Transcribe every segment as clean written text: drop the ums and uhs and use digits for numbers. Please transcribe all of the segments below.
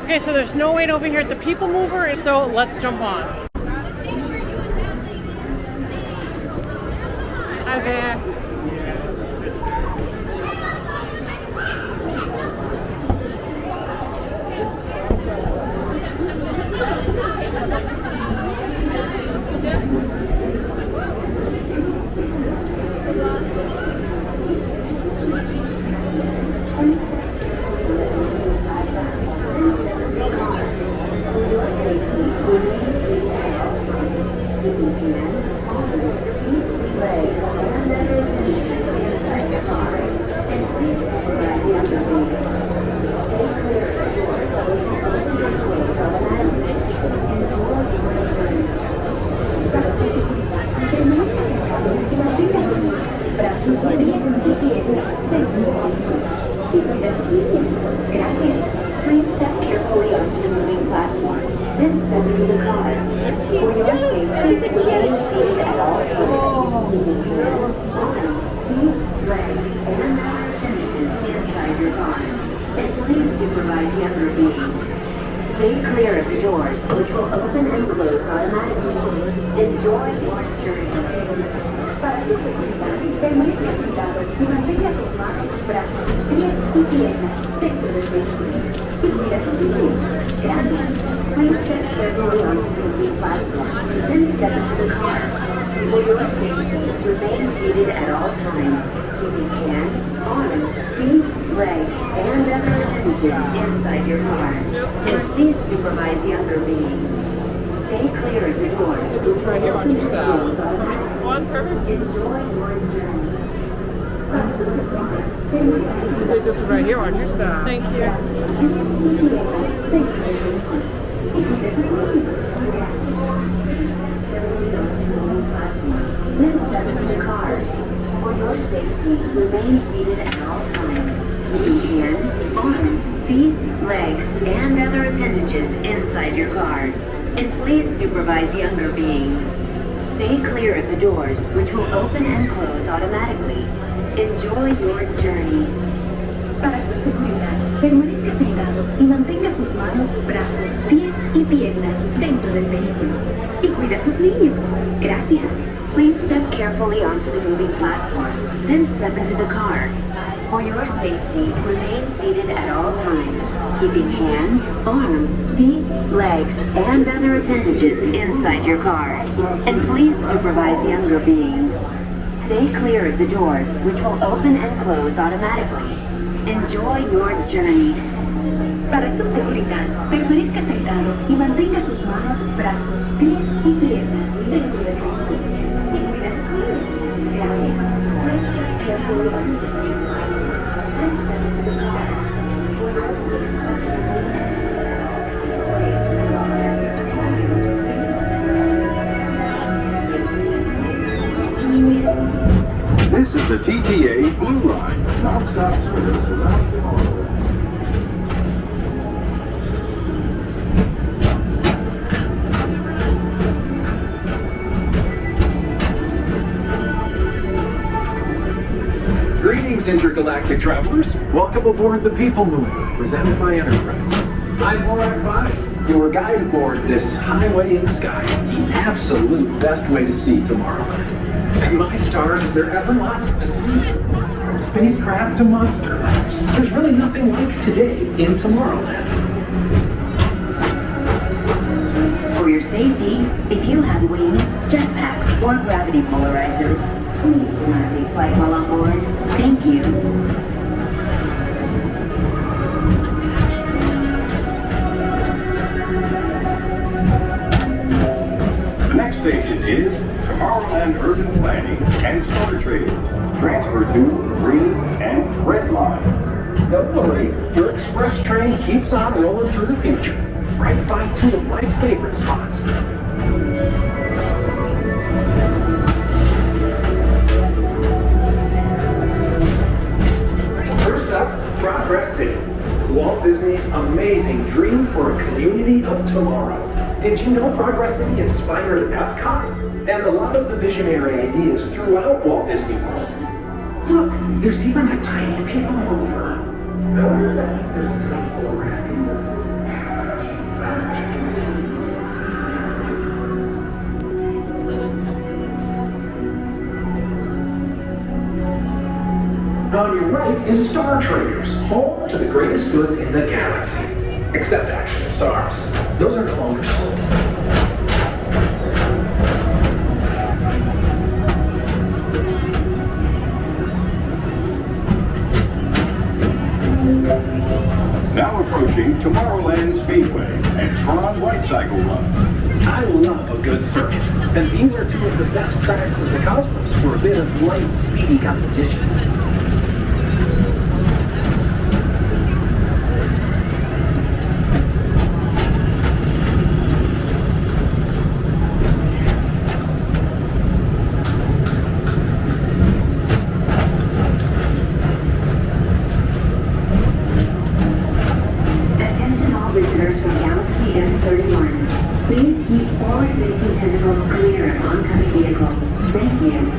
Okay, so there's no wait over here at the People Mover, so let's jump on. Okay. Please step carefully onto the moving platform, then step into the car. For your safety, remain seated at all times, keeping hands, arms, feet, legs, and appendages inside your car. And please supervise younger beings. Stay clear of the doors, which will open and close automatically. Enjoy your journey. Para su seguridad, permanezca sentado y mantenga sus manos, brazos, pies y piernas dentro del vehículo. Y cuida sus niños. Gracias. Please step carefully onto the moving platform, then step into the car. For your safety, remain seated at all times, keeping hands, arms, feet, legs, and other appendages inside your car. And please supervise younger beings. Stay clear of the doors, which will open and close automatically. Enjoy your journey. Take this one right here on your side. Thank you. Then step into the car. For your safety, remain seated at all times, keeping hands, arms, feet, legs, and other appendages inside your car. And please supervise younger beings. Stay clear of the doors, which will open and close automatically. Enjoy your journey. Para su seguridad, permanezca sentado y mantenga sus manos, brazos, pies y piernas dentro del vehículo. Y cuida a sus niños. Gracias. Please step carefully onto the moving platform, then step into the car. For your safety, remain seated at all times, keeping hands, arms, feet, legs, and other appendages inside your car. And please supervise younger beings. Stay clear of the doors, which will open and close automatically. Enjoy your journey. Para su seguridad, permanezca sentado y mantenga sus manos, brazos, pies y piernas dentro del vehículo. Y cuida a sus niños. Gracias. Please step carefully onto the moving platform, then step into the car. For your This is the TTA Blue Line, non-stop service around Tomorrowland. Greetings, intergalactic travelers. Welcome aboard the People Mover, presented by Enterprise. I'm Morak 5, your guide aboard this highway in the sky, the absolute best way to see Tomorrowland. And my stars, is there ever lots to see? From spacecraft to monster labs, there's really nothing like today in Tomorrowland. For your safety, if you have wings, jetpacks, or gravity polarizers, please do not take flight while on board. Thank you. The next station is Tomorrowland Urban Planning and Star Traders. Transfer to green and red lines. Don't worry, your express train keeps on rolling through the future, right by two of my favorite spots. First up, Progress City, Walt Disney's amazing dream for a community of tomorrow. Did you know Progress City inspired EPCOT? And a lot of the visionary ideas throughout Walt Disney World. Look, there's even a tiny people mover. I wonder if that means there's a tiny bull rack. is Star Traders, home to the greatest goods in the galaxy. Except actual stars. Those are no longer sold. Now approaching Tomorrowland Speedway and Tron Light Cycle Run. I love a good circuit, and these are two of the best tracks in the cosmos for a bit of light, speedy competition. Attention all visitors from Galaxy M31. Please keep forward-facing tentacles clear of oncoming vehicles. Thank you.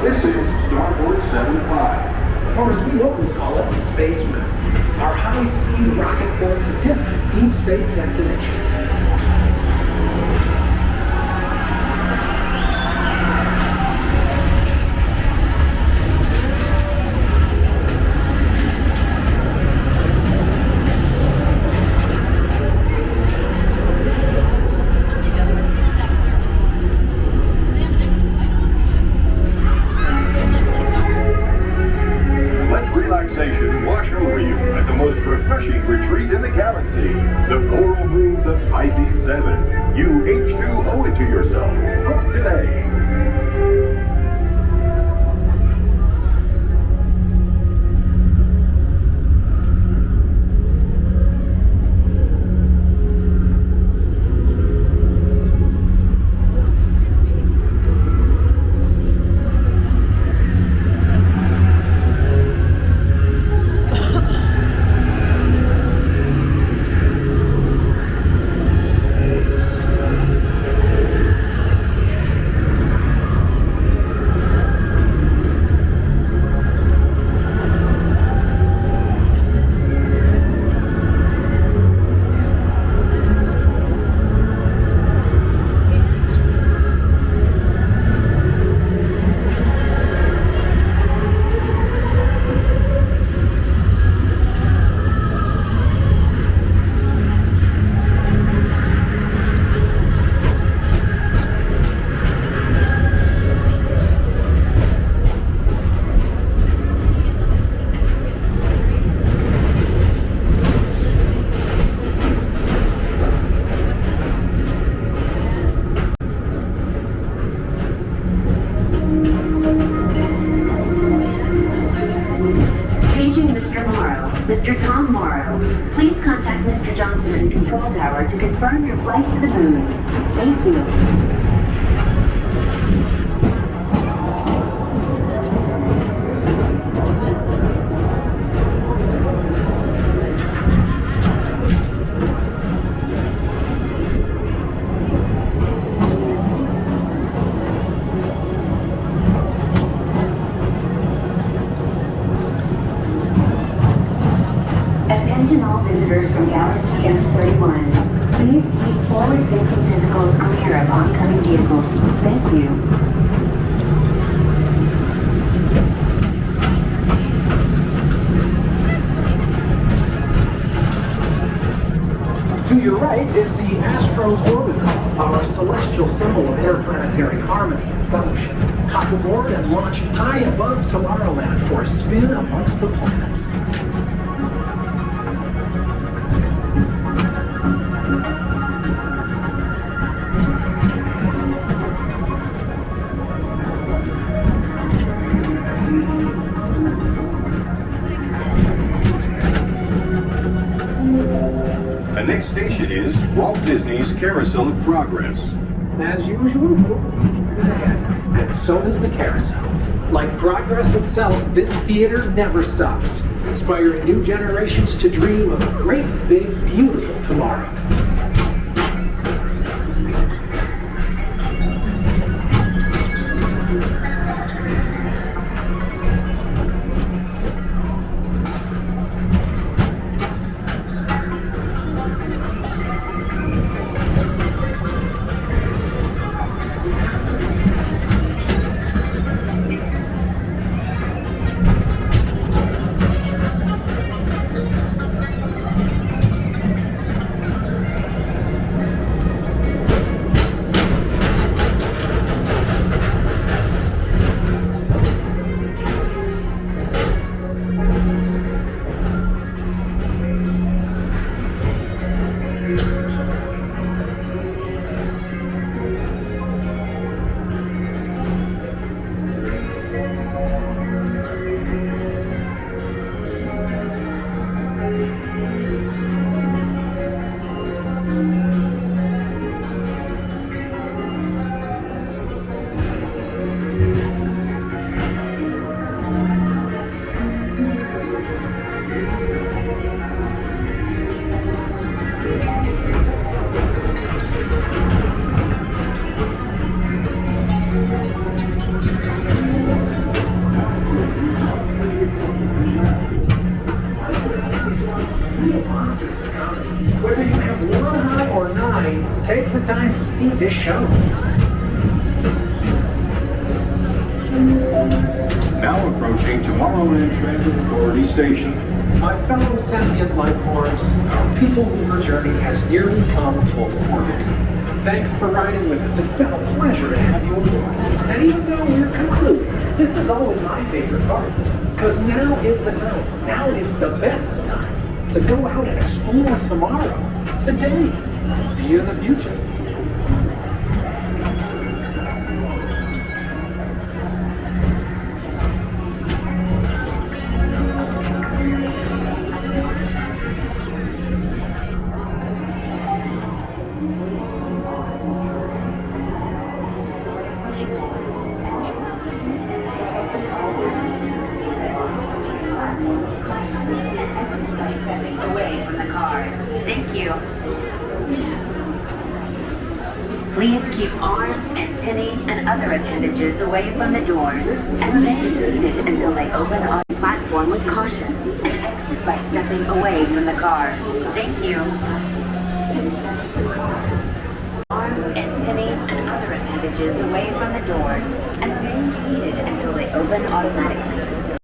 This is Starboard 75. Or as we locals call it, Space Moon. Our high-speed rocket port to distant deep space destinations. Let relaxation wash over you at the most refreshing retreat in the galaxy, the coral moons of Pisces 7. You H2 owe it to yourself. Book today. Paging Mr. Morrow. Mr. Tom Morrow. Please contact Mr. Johnson in the control tower to confirm your flight to the moon. Thank you. Attention all visitors from Galaxy M31. Please keep forward-facing tentacles clear of oncoming vehicles. Thank you. To your right is the Astro Orbital, our celestial symbol of interplanetary harmony and fellowship. Hop aboard and launch high above Tomorrowland for a spin amongst the planets. The next station is Walt Disney's Carousel of Progress. As usual, and so does the carousel. Like progress itself, this theater never stops, inspiring new generations to dream of a great, big, beautiful tomorrow. Take the time to see this show. Now approaching Tomorrowland Transit Authority Station. My fellow sentient life forms, our People Mover journey has nearly come full orbit. Thanks for riding with us. It's been a pleasure to have you aboard. And even though we're concluding, this is always my favorite part. Because now is the time. Now is the best time to go out and explore tomorrow. Today. See you in the future. By stepping away from the car. Thank you. Please keep arms, antennae, and other appendages away from the doors and remain seated until they open on the platform with caution and exit by stepping away from the car. Thank you. Arms, antennae, and other appendages away from the doors and remain seated until they open automatically.